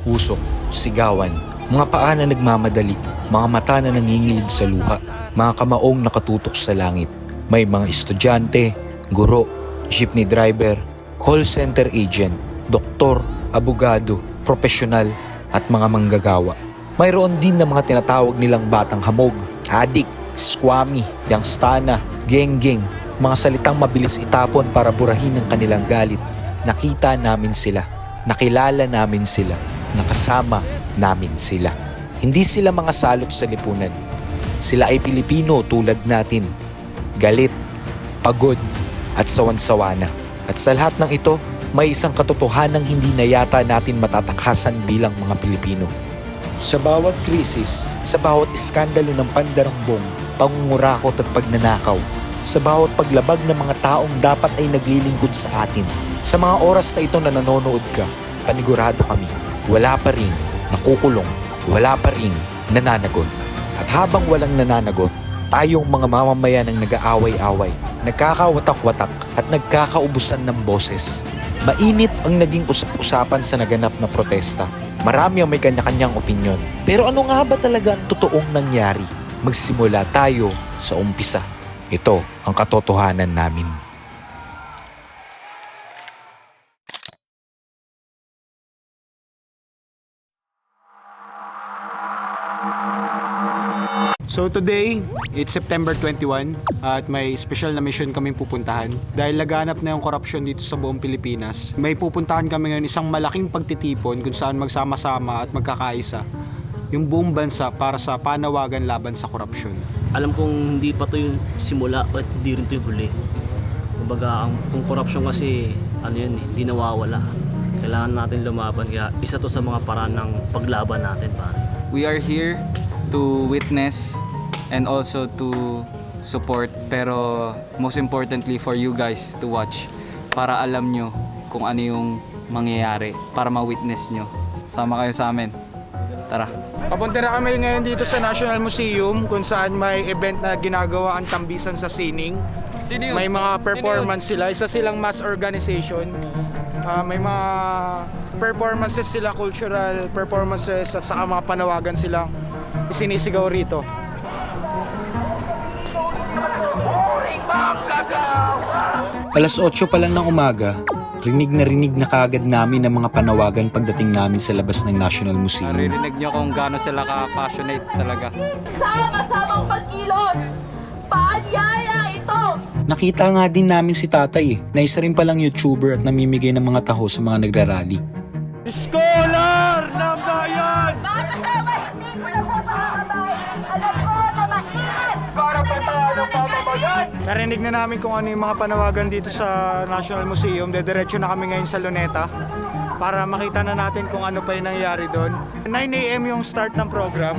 usok, sigawan, mga paa na nagmamadali, mga mata na nangingilid sa luha, mga kamaong nakatutok sa langit. May mga estudyante, guro, jeepney driver, call center agent, doktor, abogado, profesional at mga manggagawa. Mayroon din na mga tinatawag nilang batang hamog, adik, squammy, gangstana, genggeng, mga salitang mabilis itapon para burahin ang kanilang galit. Nakita namin sila, nakilala namin sila, nakasama namin sila. Hindi sila mga salot sa lipunan. Sila ay Pilipino tulad natin. Galit, pagod, at sawan-sawa na. At sa lahat ng ito, may isang katotohanang hindi na yata natin matatakhasan bilang mga Pilipino. Sa bawat krisis, sa bawat iskandalo ng pandarambong, pangungurakot at pagnanakaw, sa bawat paglabag ng mga taong dapat ay naglilingkod sa atin, sa mga oras na ito na nanonood ka, panigurado kami, wala pa rin nakukulong, wala pa rin nananagot. At habang walang nananagot, tayong mga mamamayan ang nag-aaway-away, nagkakawatak-watak at nagkakaubusan ng boses. Mainit ang naging usap-usapan sa naganap na protesta. Marami ang may kanya-kanyang opinyon. Pero ano nga ba talaga ang totoong nangyari? Magsimula tayo sa umpisa. Ito ang katotohanan namin. So today, it's September 21 at may special na mission kaming pupuntahan. Dahil laganap na yung korupsyon dito sa buong Pilipinas, may pupuntahan kami ngayon isang malaking pagtitipon kung saan magsama-sama at magkakaisa yung buong bansa para sa panawagan laban sa korupsyon. Alam kong hindi pa to yung simula at hindi rin to yung huli. Kumbaga, kung korupsyon kasi, hindi nawawala. Kailangan natin lumaban, kaya isa to sa mga paraan ng paglaban natin, pare. We are here to witness and also to support, pero most importantly for you guys to watch para alam nyo kung ano yung mangyayari, para ma-witness nyo. Sama kayo sa amin. Tara. Papunta na kami ngayon dito sa National Museum kung saan may event na ginagawa ang Tambisan sa Sining. May mga performance sila, isa silang mass organization. May mga performances sila, cultural performances at saka mga panawagan silang isinisigaw rito. Alas 8 pa lang ng umaga, rinig na kaagad namin ang mga panawagan pagdating namin sa labas ng National Museum. Naririnig nyo kung gaano sila ka-passionate talaga. Sama-samang pagkilos! Paanyaya ito! Nakita nga din namin si tatay na isa rin palang YouTuber at namimigay ng mga taho sa mga nagrarally. Scholar ng bayan! Mga kasama, hindi ko lang sa mga kabayan. Alam ko na maingat! Para pa tayo ng pamamayan! Narinig na namin kung ano yung mga panawagan dito sa National Museum. Dediretso na kami ngayon sa Luneta para makita na natin kung ano pa yung nangyayari doon. 9 AM yung start ng program.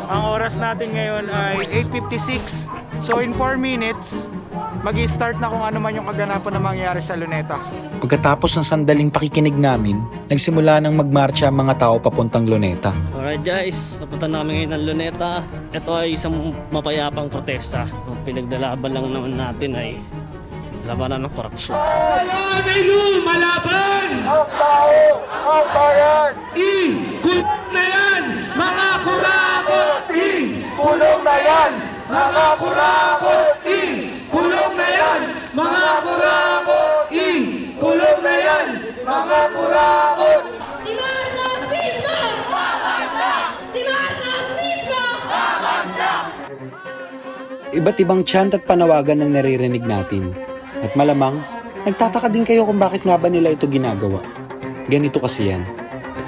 Ang oras natin ngayon ay 8:56. So in 4 minutes, mag-i-start na kung ano man yung kaganapan na mangyayari sa Luneta. Pagkatapos ng sandaling pakikinig namin, nagsimula nang magmarcha ang mga tao papuntang Luneta. Alright guys, napunta namin ngayon ng Luneta. Ito ay isang mapayapang protesta. Ang pinagdalaban lang naman natin ay labanan ng korupsyon. Malaban ay lumalaban! Ang tao, ang bayan! Kulong na yan, mga kurakot! Kulong na yan, mga kurakot! Kulong na yan, mga kurakot! Kulong na yan, mga kurakot! Si Marcos mismo! Babagsak! Si Marcos mismo! Babagsak! Iba't ibang chant at panawagan ang naririnig natin. At malamang, nagtataka din kayo kung bakit nga ba nila ito ginagawa. Ganito kasi yan.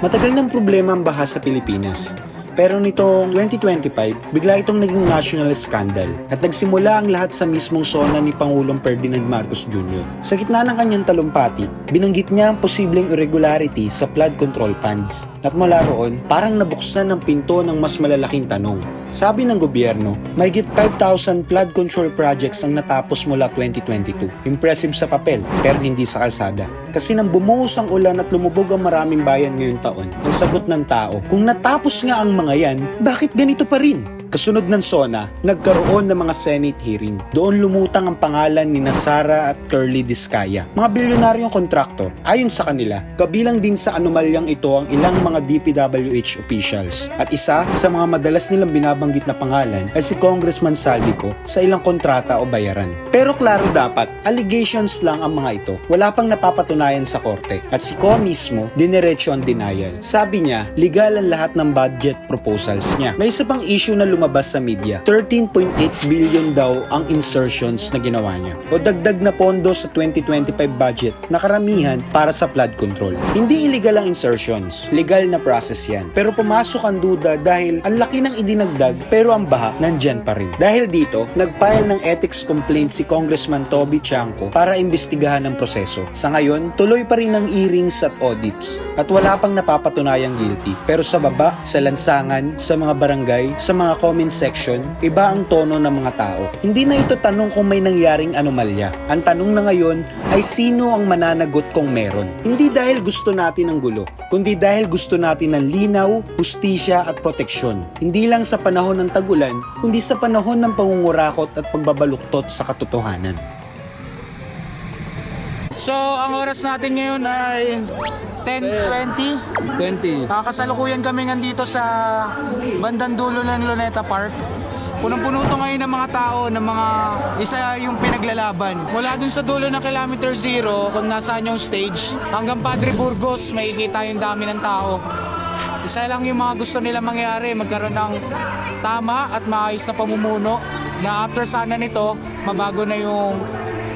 Matagal ng problema ang baha sa Pilipinas. Pero nitong 2025, bigla itong naging national scandal at nagsimula ang lahat sa mismong sona ni Pangulong Ferdinand Marcos Jr. Sa gitna ng kanyang talumpati, binanggit niya ang posibleng irregularity sa flood control funds. At mula roon, parang nabuksan ang pinto ng mas malalaking tanong. Sabi ng gobyerno, mahigit 5,000 flood control projects ang natapos mula 2022. Impressive sa papel, pero hindi sa kalsada. Kasi nang bumuhos ang ulan at lumubog ang maraming bayan ngayong taon, ang sagot ng tao, kung natapos nga ang mga yan, bakit ganito pa rin? Kasunod ng SONA, nagkaroon ng mga Senate hearing. Doon lumutang ang pangalan ni Sara at Curly Discaya, mga bilyonaryong kontraktor. Ayon sa kanila, kabilang din sa anomalyang ito ang ilang mga DPWH officials. At isa sa mga madalas nilang binabanggit na pangalan ay si Congressman Saldico sa ilang kontrata o bayaran. Pero klaro dapat, allegations lang ang mga ito. Wala pang napapatunayan sa korte. At si Co mismo, diniretso ang denial. Sabi niya, legal ang lahat ng budget proposals niya. May isa pang issue na lumabas sa media. 13.8 billion daw ang insertions na ginawa niya. O dagdag na pondo sa 2025 budget na karamihan para sa flood control. Hindi illegal ang insertions. Legal na process yan. Pero pumasok ang duda dahil ang laki ng idinagdag pero ang baha nandyan pa rin. Dahil dito, nag-file ng ethics complaint si Congressman Toby Chanco para imbestigahan ang proseso. Sa ngayon, tuloy pa rin ang hearings at audits. At wala pang napapatunayang guilty. Pero sa baba, sa lansangan, sa mga barangay, sa mga comment section, iba ang tono ng mga tao. Hindi na ito tanong kung may nangyaring anomalya. Ang tanong na ngayon ay sino ang mananagot kung meron. Hindi dahil gusto natin ng gulo, kundi dahil gusto natin ng linaw, hustisya at proteksyon. Hindi lang sa panahon ng tagulan, kundi sa panahon ng pangungurakot at pagbabaluktot sa katotohanan. So, ang oras natin ngayon ay 10:20. 20. Kasalukuyan kami nandito sa bandang dulo ng Luneta Park. Punong-puno to ngayon ng mga tao, ng mga isa yung pinaglalaban. Mula dun sa dulo ng kilometer 0, kung nasaan yung stage, hanggang Padre Burgos, makikita yung dami ng tao. Isa lang yung mga gusto nila mangyari, magkaroon ng tama at maayos na pamumuno na after sana nito, mabago na yung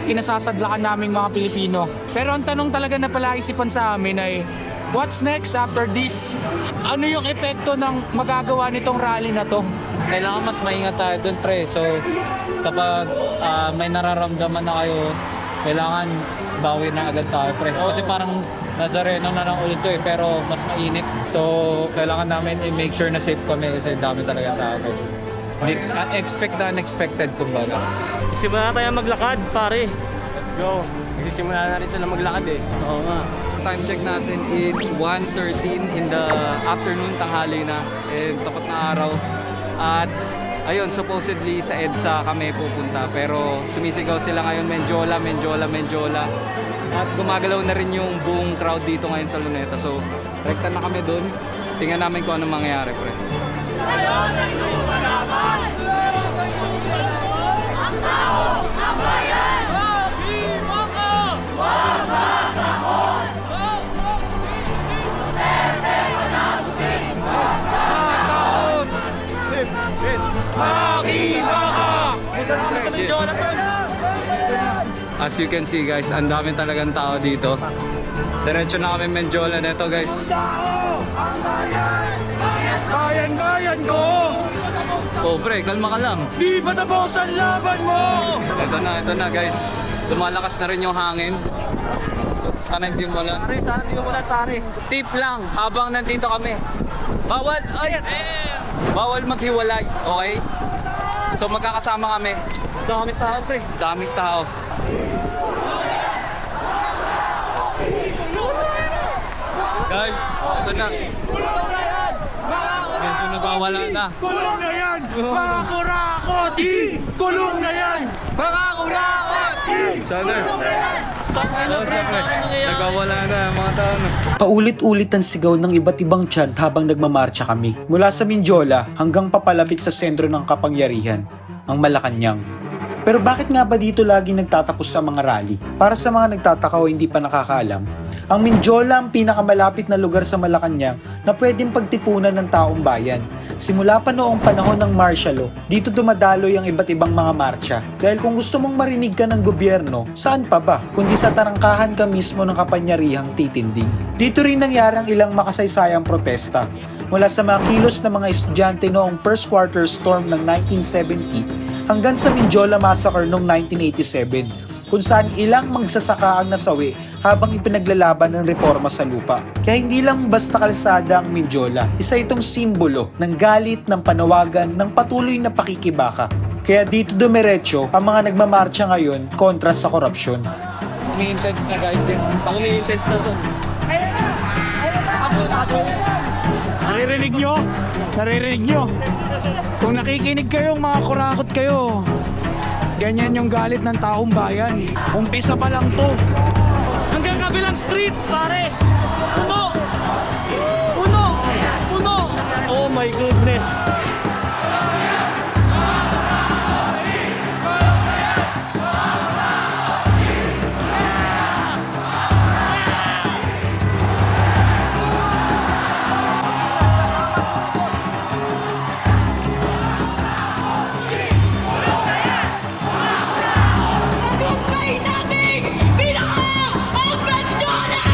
kinasasadlakan naming mga Pilipino. Pero ang tanong talaga na palaisipan sa amin ay, what's next after this? Ano yung epekto ng magagawa nitong rally na to? Kailangan mas maingat tayo dun, pre. So, kapag may nararamdaman na kayo, kailangan bawi na agad tayo, pre. Kasi parang Nazareno na lang ulit to eh, pero mas mainit. So, kailangan namin i-make sure na safe kami kasi dami talaga tao, guys. Expect the unexpected, kumbaga. Isimula na tayo maglakad, pare. Let's go. Isimula na rin sila maglakad eh. Oo nga. Time check natin is 1:13 in the afternoon, tanghali na. And takot na araw. At ayun, supposedly sa EDSA kami pupunta. Pero sumisigaw sila ngayon, Menjola, Menjola, Menjola. At gumagalaw na rin yung buong crowd dito ngayon sa Luneta. So, rekta na kami dun. Tingnan namin kung ano mangyayari, pre. As you can see, guys, ang daming talagang tao dito. Diretso na kami Menjola nito, guys. Bayan-bayan ko! Oh, pre, kalma ka lang. Di ba tapos ang laban mo? Ito na, guys. Lumalakas na rin yung hangin. Sana hindi mo lang. Sana hindi mo muna, pare. Tip lang, habang nandito kami. Bawal maghiwalay, okay? So magkakasama kami. Daming tao, pre. Daming tao. Guys, ito na. Medyo nagwawala na. Kulong na yan! Mga kurakot! Kulong na yan! Mga kurakot! Sana. Nagwawala na mga tao. Paulit-ulit ang sigaw ng iba't ibang chant habang nagmamarcha kami. Mula sa Menjola hanggang papalapit sa sentro ng kapangyarihan, ang Malacanang. Pero bakit nga ba dito lagi nagtatapos sa mga rally? Para sa mga nagtataka o hindi pa nakakaalam, ang Menjola ang pinakamalapit na lugar sa Malacanang na pwedeng pagtipunan ng taong bayan. Simula pa noong panahon ng martial law, dito dumadaloy ang iba't ibang mga marcha. Dahil kung gusto mong marinig ka ng gobyerno, saan pa ba? Kundi sa tarangkahan ka mismo ng kapangyarihang titindig. Dito rin nangyari ang ilang makasaysayang protesta. Mula sa mga kilos ng mga estudyante noong first quarter storm ng 1970 hanggang sa Menjola Massacre noong 1987. Kung saan ilang magsasaka ang nasawi habang ipinaglalaban ng reforma sa lupa. Kaya hindi lang basta kalsada ang Menjola, isa itong simbolo ng galit, ng panawagan, ng patuloy na pakikibaka. Kaya dito dumiretso ang mga nagmamarcha ngayon kontra sa korupsyon. Umi-intense na, guys. Pang-intense na to. Naririnig nyo? Naririnig nyo? Kung nakikinig kayo, mga kurakot kayo, ganyan yung galit ng taong bayan. Umpisa pa lang to. Hanggang kabilang street, pare! Puno! Puno! Puno! Oh my goodness! Tagumpay nating pinaka-opensyona!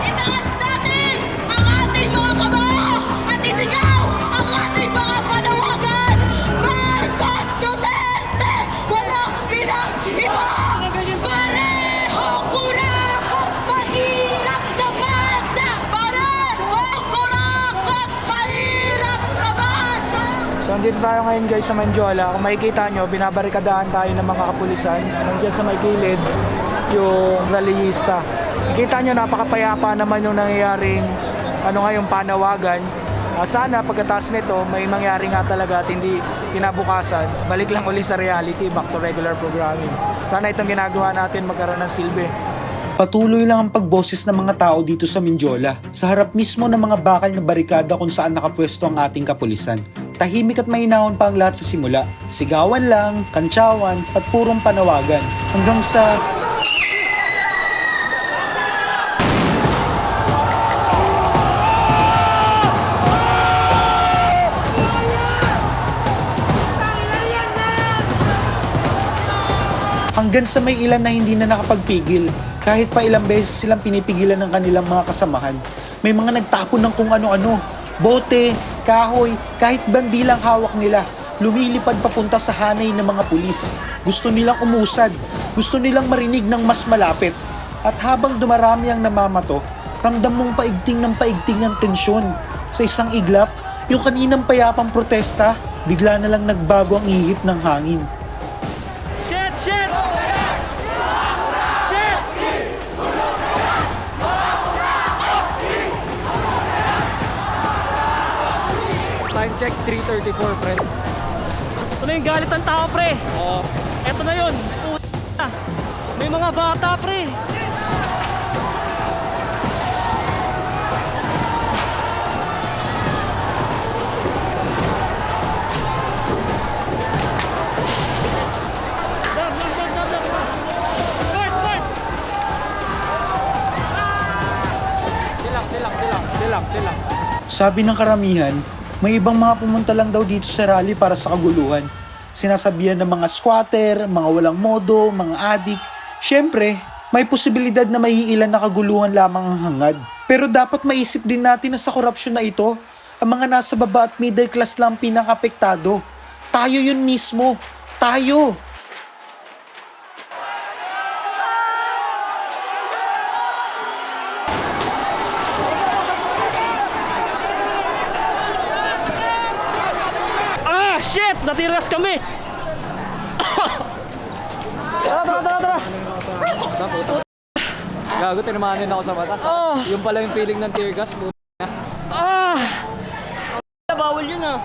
Itaas natin ang ating mga kamao at isigaw ang ating mga panawagan! Marcos Duterte! Walang pinag-iba! Parehong kurakot mahirap sa masa! Parehong kurakot mahirap sa masa! So andito tayo ngayon guys sa Manjola. Kung makikita nyo, binabarikadahan tayo ng mga kapulisan. Nandiyan sa may gilid yung rallyista. Kita nyo, napakapayapa naman yung nangyayaring yung panawagan. Sana pagkatapos nito may mangyari nga talaga at hindi kinabukasan. Balik lang uli sa reality, back to regular programming. Sana itong ginagawa natin magkaroon ng silbi. Patuloy lang ang pagboses ng mga tao dito sa Mindiola, sa harap mismo ng mga bakal na barikada kung saan nakapwesto ang ating kapulisan. Tahimik at mahinahon pa ang lahat sa simula. Sigawan lang, kantsawan, at purong panawagan. Hanggang sa... Hanggang sa may ilan na hindi na nakapagpigil. Kahit pa ilang beses silang pinipigilan ng kanilang mga kasamahan. May mga nagtapon ng kung ano-ano. Bote, kahoy, kahit bandilang hawak nila. Lumilipad papunta sa hanay ng mga pulis. Gusto nilang umusad. Gusto nilang marinig ng mas malapit. At habang dumarami ang namamato, ramdam mong paigting ng paigting ang tensyon. Sa isang iglap, yung kaninang payapang protesta, bigla na lang nagbago ang ihip ng hangin. Shit! Shit! Shit! Time check, 3:34, friend. Ito na yung galit ng tao, pre! Oo. Ito na yun! Puta! May mga bata, pre! Chill lang. Sabi ng karamihan, may ibang mga pumunta lang daw dito sa rally para sa kaguluhan. Sinasabihan ng mga squatter, mga walang modo, mga adik. Siyempre, may posibilidad na maiilan na kaguluhan lamang ang hangad. Pero dapat maisip din natin na sa korupsyon na ito, ang mga nasa baba at middle class lang pinakapektado. Tayo yun mismo. Tayo! Ah! Shit! Natiras kami! Tara! Gago, tinamanin ako sa mata. Yung pala yung feeling ng tear gas, puto. Ah! Bawal yun ah!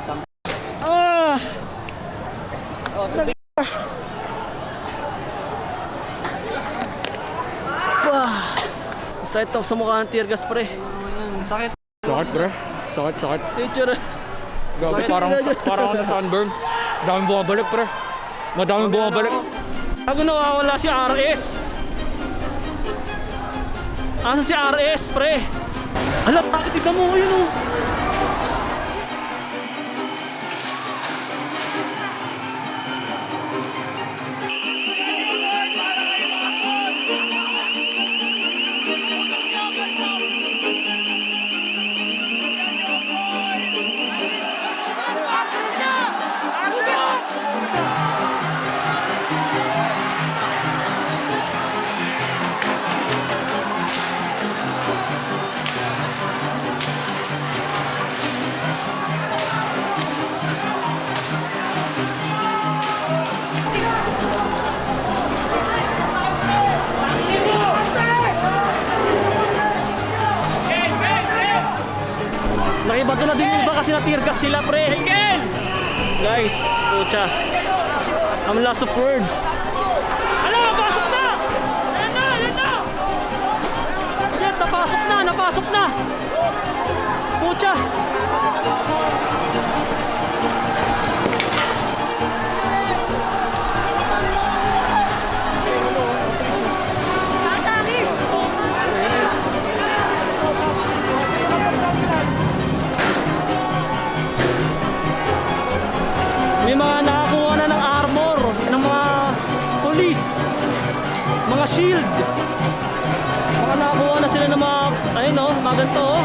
Ah! Sakit ako sa mukha ng tear gas, pre. Sakit. Sakit, pre. Sakit. Teacher. Gabi, parang ako na sunburn. Daming bumabalik, pre. Madaming bumabalik. Bago nawawala si RS. Asa si RS, pre? Alam, bakit ikaw mo yun oh? Delikado na din yung iba kasi na-tear gas sila, pre. Guys, pucha. I'm lost of words. Ano? Pasok na! Ayan na! Ayan na! Shit, napasok na! Napasok na! Pucha! May mga nakakuha na ng armor ng mga police, mga shield. Mga nakakuha na sila ng mga, ayun o, mga ganito o.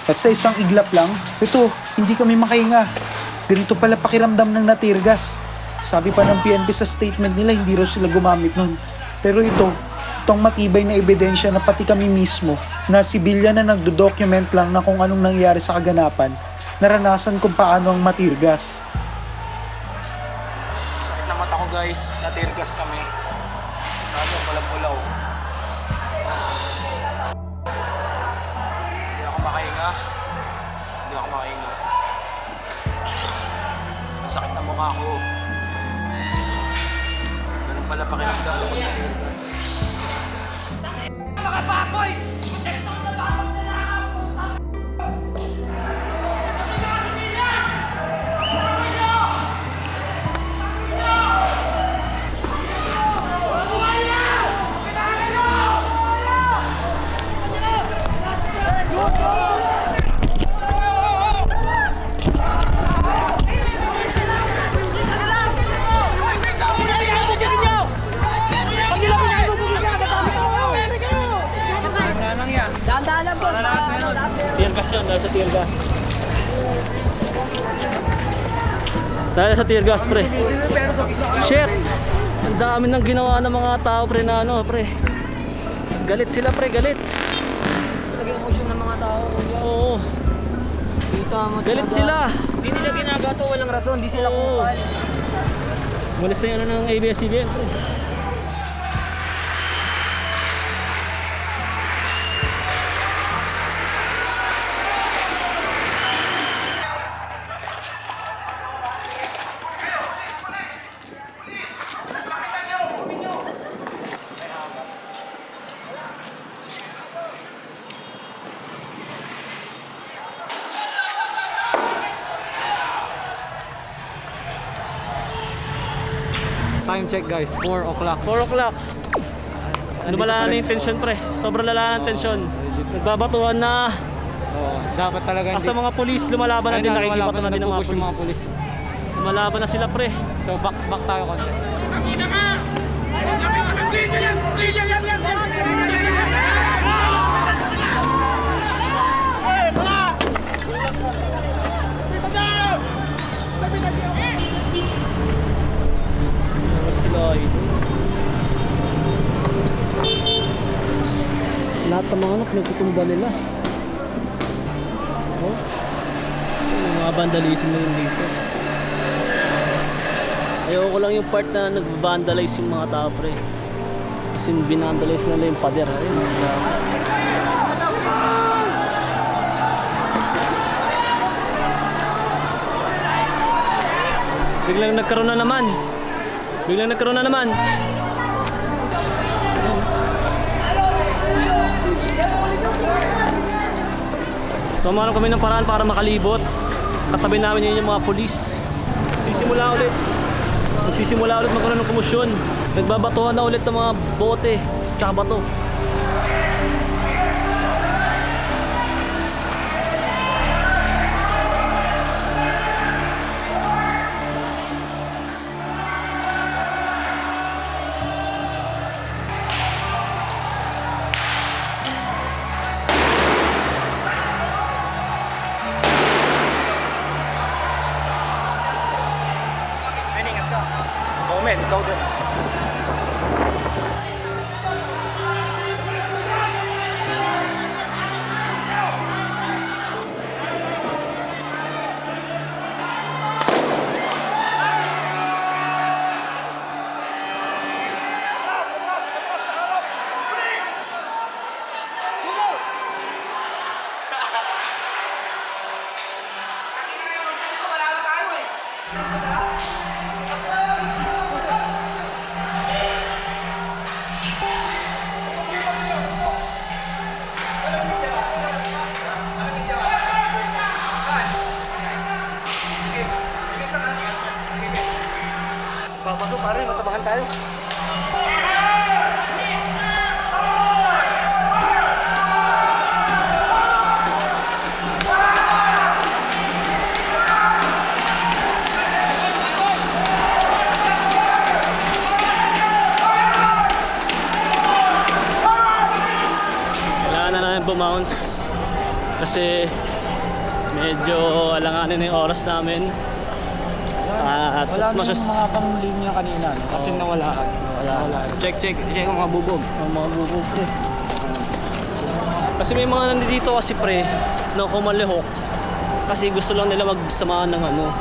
At sa isang iglap lang, ito, hindi kami makahinga. Ganito pala pakiramdam ng natirgas. Sabi pa ng PNP sa statement nila, hindi raw sila gumamit nun. Pero itong matibay na ebidensya na pati kami mismo, na sibilyan na nagdo-document lang na kung anong nangyari sa kaganapan, naranasan kung paano ang matirgas. Sakit na mata ko guys, natirgas kami. Ano, pulaw-pulaw. Hindi ako makahinga. Ang sakit na mukha ko. Ganun pala pakiramdam kapag natirgas. Tear gas yan, dahil sa tear gas. Dahil sa tear gas, pre. Shit! Ang dami nang ginawa ng mga tao, pre, na ano, pre. Galit sila, pre, galit. Talagang emotion ng mga tao. Oo. Galit sila. Hindi nila ginagawa to, walang rason, hindi sila kupal. Mulis na yung ano ng ABS-CBN, pre. Time check guys, 4 o'clock. 4 o'clock. Ano ba lala na yung tension, pre? Sobrang lala ng tension. Nagbabatuhan na. Oo, dapat talaga Asa mga polis, lumalaban na din, nakikibato na din ng mga yung polis. Lumalaban na sila, pre. So back tayo konti. Lahat ng mga nagtutumba nila. Oh. Mga vandalism na yun dito. Ayoko lang yung part na nag-vandalize yung mga tao, pre. Kasi binandalize nila yung pader. Ayun, biglang nagkaroon na naman. So umarap kami ng paraan para makalibot. Katabi namin yun yung mga polis. Magsisimula ulit magkaroon ng komusyon. Nagbabatuhan na ulit ng mga bote tsaka bato. din, ikaw din. Papasok pare, matabakan tayo. Kailangan na namin bumounce kasi medyo alanganin na yung oras namin. At Wala as much na as yung mga pang-linya kanina, no? Kasi nawalaan. check ang mga bubog. Ang mga bubog pre. Kasi may mga nandito kasi pre na kumalihok kasi gusto lang nila magsama ng ano,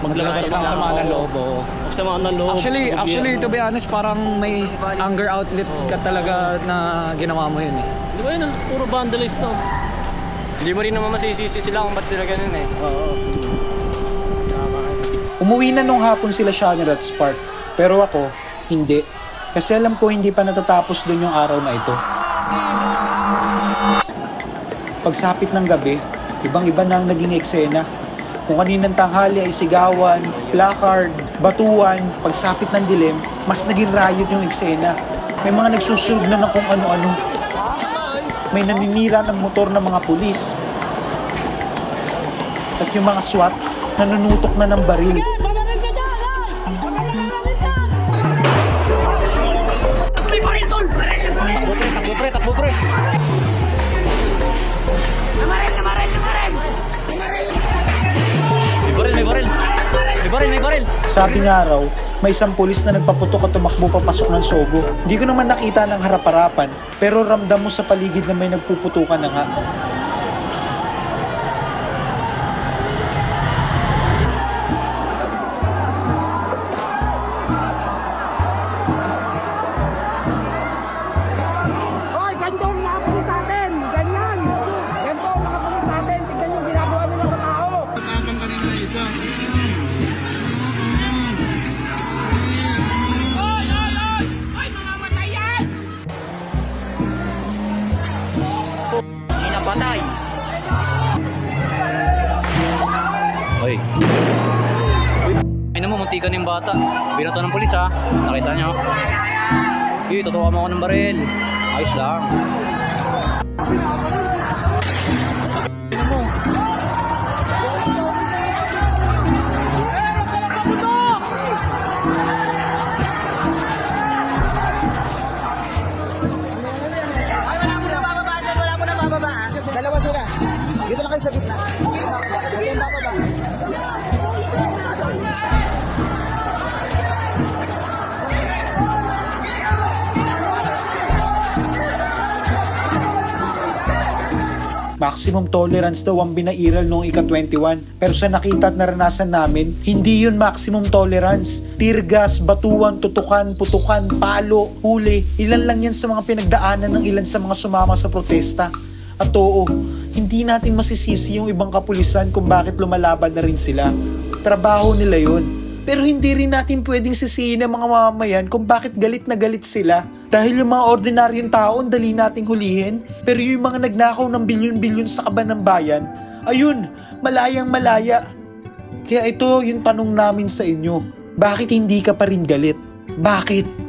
Maglabas ng sama ng loob. Oo. Magsama ng loob. Actually, to be honest, parang may anger outlet ka talaga na ginawa mo yun eh. Di ba yun ah? Puro vandalist no? Hindi mo rin naman masisisi sila kung ba't sila ganun eh. Oo. Umuwi na nung hapon sila Shanner at Spark, pero ako, hindi. Kasi alam ko hindi pa natatapos dun yung araw na ito. Pagsapit ng gabi, ibang-iba na ang naging eksena. Kung kaninang tanghali ay sigawan, placard, batuan, pagsapit ng dilim, mas naging riot yung eksena. May mga nagsusunog na ng kung ano-ano. May naninira ng motor ng mga pulis. At yung mga SWAT, nanunutok na ng baril. Takbo pre. May baril. Sabi nga raw, may isang pulis na nagpaputok at tumakbo papasok ng Sogo. Hindi ko naman nakita ng harap-harapan, pero ramdam mo sa paligid na may nagpuputukan na nga. Hoy, ganito ang nakapulis sa atin! Ganyan! Ganito ang nakapulis sa atin! Tignan yung ginagawa nila sa tao! Hoy, mamamatay yan! Inapatay. Hoy. Ay naman, muntikan yung bata. Binato ng pulis ha. Nakita niyo? Tutuwa mo ako ng baril. Ayos lang. Dalawa sila. Dito lang kayo sa gitna. Dito yung bababa. Maximum tolerance daw ang binairal noong ika-21. Pero sa nakita at naranasan namin, hindi yun maximum tolerance. Tear gas, batuan, tutukan, putukan, palo, huli. Ilan lang yan sa mga pinagdaanan ng ilan sa mga sumama sa protesta. At oo, hindi natin masisisi yung ibang kapulisan kung bakit lumalaban na rin sila. Trabaho nila yun. Pero hindi rin natin pwedeng sisihin ang mga mamamayan kung bakit galit na galit sila. Dahil yung mga ordinaryong tao, ang dali nating hulihin. Pero yung mga nagnakaw ng bilyon-bilyon sa kaban ng bayan, ayun, malayang malaya. Kaya ito yung tanong namin sa inyo. Bakit hindi ka pa rin galit? Bakit?